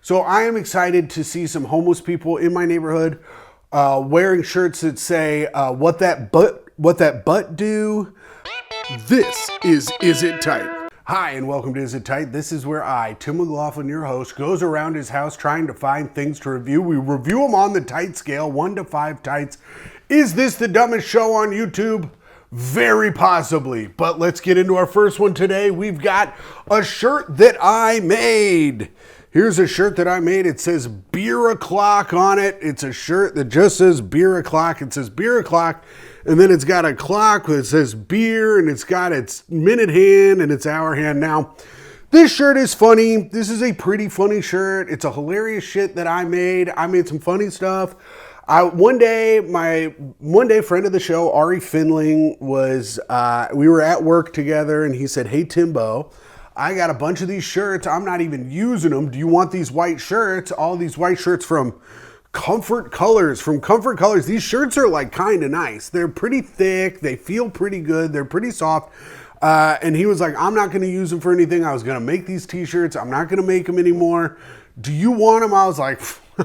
So I am excited to see some homeless people in my neighborhood wearing shirts that say, what that butt do? This is It Tight? Hi, and welcome to Is It Tight? This is where I, Tim McLaughlin, your host, goes around his house trying to find things to review. We review them on the tight scale, 1 to 5 tights. Is this the dumbest show on YouTube? Very possibly. But let's get into our first one today. We've got a shirt that I made. Here's a shirt that I made. It says beer o'clock on it. It's a shirt that just says beer o'clock. It says beer o'clock. And then it's got a clock that says beer, and it's got its minute hand and its hour hand. Now, this shirt is funny. This is a pretty funny shirt. It's a hilarious shit that I made. I made some funny stuff. One day, friend of the show, Ari Finling, we were at work together, and he said, "Hey, Timbo, I got a bunch of these shirts. I'm not even using them. Do you want these white shirts?" All these white shirts from Comfort Colors. These shirts are like kind of nice. They're pretty thick. They feel pretty good. They're pretty soft. And he was like, "I'm not going to use them for anything. I was going to make these t-shirts. I'm not going to make them anymore. Do you want them?" I was like,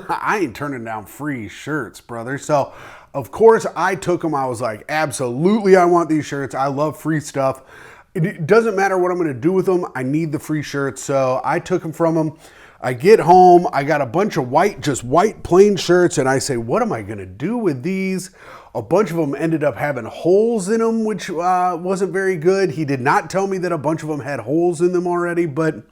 I ain't turning down free shirts, brother. So, of course, I took them. I was like, absolutely, I want these shirts. I love free stuff. It doesn't matter what I'm going to do with them. I need the free shirts. So I took them from him. I get home. I got a bunch of just white plain shirts. And I say, what am I going to do with these? A bunch of them ended up having holes in them, which wasn't very good. He did not tell me that a bunch of them had holes in them already. But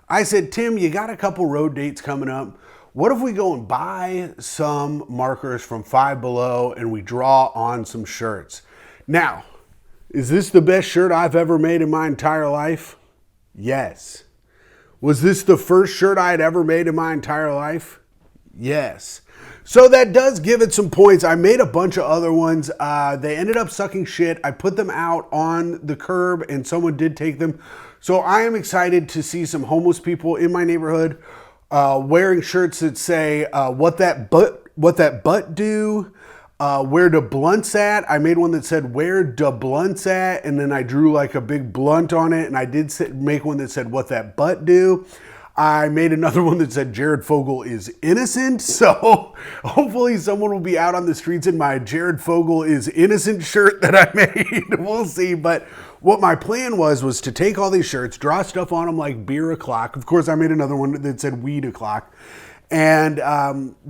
I said, Tim, you got a couple road dates coming up. What if we go and buy some markers from Five Below and we draw on some shirts? Now, is this the best shirt I've ever made in my entire life? Yes. Was this the first shirt I had ever made in my entire life? Yes. So that does give it some points. I made a bunch of other ones. They ended up sucking shit. I put them out on the curb and someone did take them. So I am excited to see some homeless people in my neighborhood wearing shirts that say, what that butt do? Where the blunts at? I made one that said, where the blunts at? And then I drew like a big blunt on it. And I did make one that said, what that butt do? I made another one that said, Jared Fogle is innocent. So hopefully someone will be out on the streets in my Jared Fogle is innocent shirt that I made. We'll see. But what my plan was to take all these shirts, draw stuff on them like beer o'clock. Of course, I made another one that said weed o'clock. And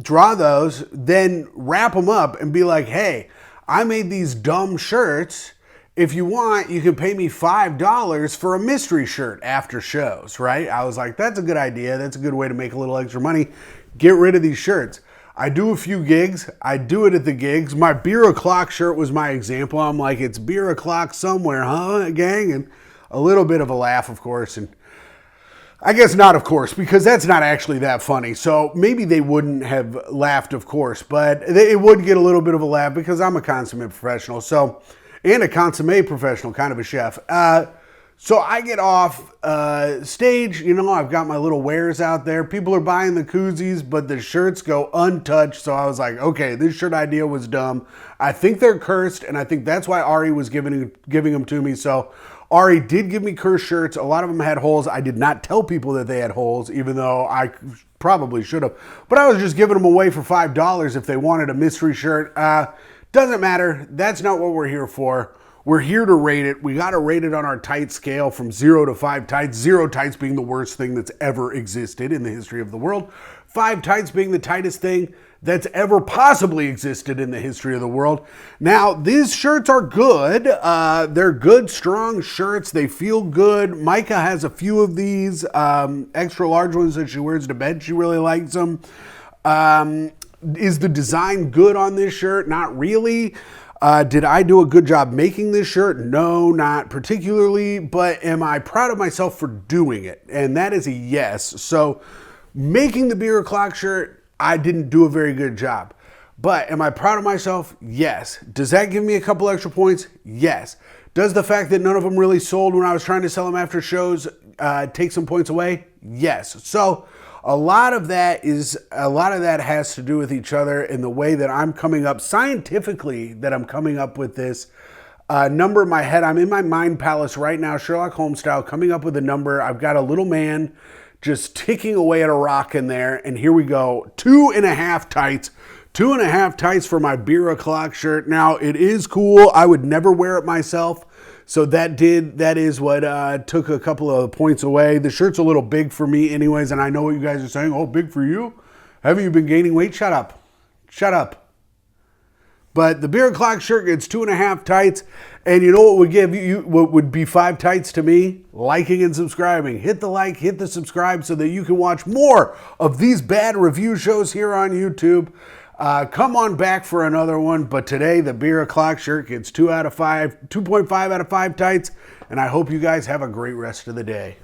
draw those, then wrap them up and be like, hey, I made these dumb shirts. If you want, you can pay me $5 for a mystery shirt after shows, right? I was like, that's a good idea. That's a good way to make a little extra money. Get rid of these shirts. I do a few gigs. I do it at the gigs. My beer o'clock shirt was my example. I'm like, it's beer o'clock somewhere, huh, gang? And a little bit of a laugh, of course. And I guess not, of course, because that's not actually that funny. So maybe they wouldn't have laughed, of course, but it would get a little bit of a laugh because I'm a consummate professional. So, and a consommé professional, kind of a chef. So I get off stage, I've got my little wares out there. People are buying the koozies, but the shirts go untouched. So I was like, okay, this shirt idea was dumb. I think they're cursed, and I think that's why Ari was giving them to me. So Ari did give me cursed shirts. A lot of them had holes. I did not tell people that they had holes, even though I probably should have. But I was just giving them away for $5 if they wanted a mystery shirt. Doesn't matter. That's not what we're here for. We're here to rate it. We got to rate it on our tight scale from 0 to 5 tights. 0 tights being the worst thing that's ever existed in the history of the world. 5 tights being the tightest thing that's ever possibly existed in the history of the world. Now, these shirts are good. They're good, strong shirts. They feel good. Myka has a few of these extra large ones that she wears to bed. She really likes them. Is the design good on this shirt? Not really. Did I do a good job making this shirt? No, not particularly, but am I proud of myself for doing it? And that is a yes. So making the beer o'clock shirt, I didn't do a very good job. But am I proud of myself? Yes. Does that give me a couple extra points? Yes. Does the fact that none of them really sold when I was trying to sell them after shows take some points away? Yes. So a lot of that has to do with each other in the way that I'm coming up scientifically, that I'm coming up with this number in my head. I'm in my mind palace right now, Sherlock Holmes style, coming up with a number. I've got a little man just ticking away at a rock in there. And here we go, 2.5 tights. 2.5 tights for my beer o'clock shirt. Now, it is cool. I would never wear it myself. So that is what took a couple of points away. The shirt's a little big for me anyways, and I know what you guys are saying. Oh, big for you? Haven't you been gaining weight? Shut up. Shut up. But the beer o'clock shirt gets 2.5 tights. And you know what would give you, what would be 5 tights to me? Liking and subscribing. Hit the like, hit the subscribe so that you can watch more of these bad review shows here on YouTube. Come on back for another one, but today the beer o'clock shirt gets 2.5 out of 5 tights, and I hope you guys have a great rest of the day.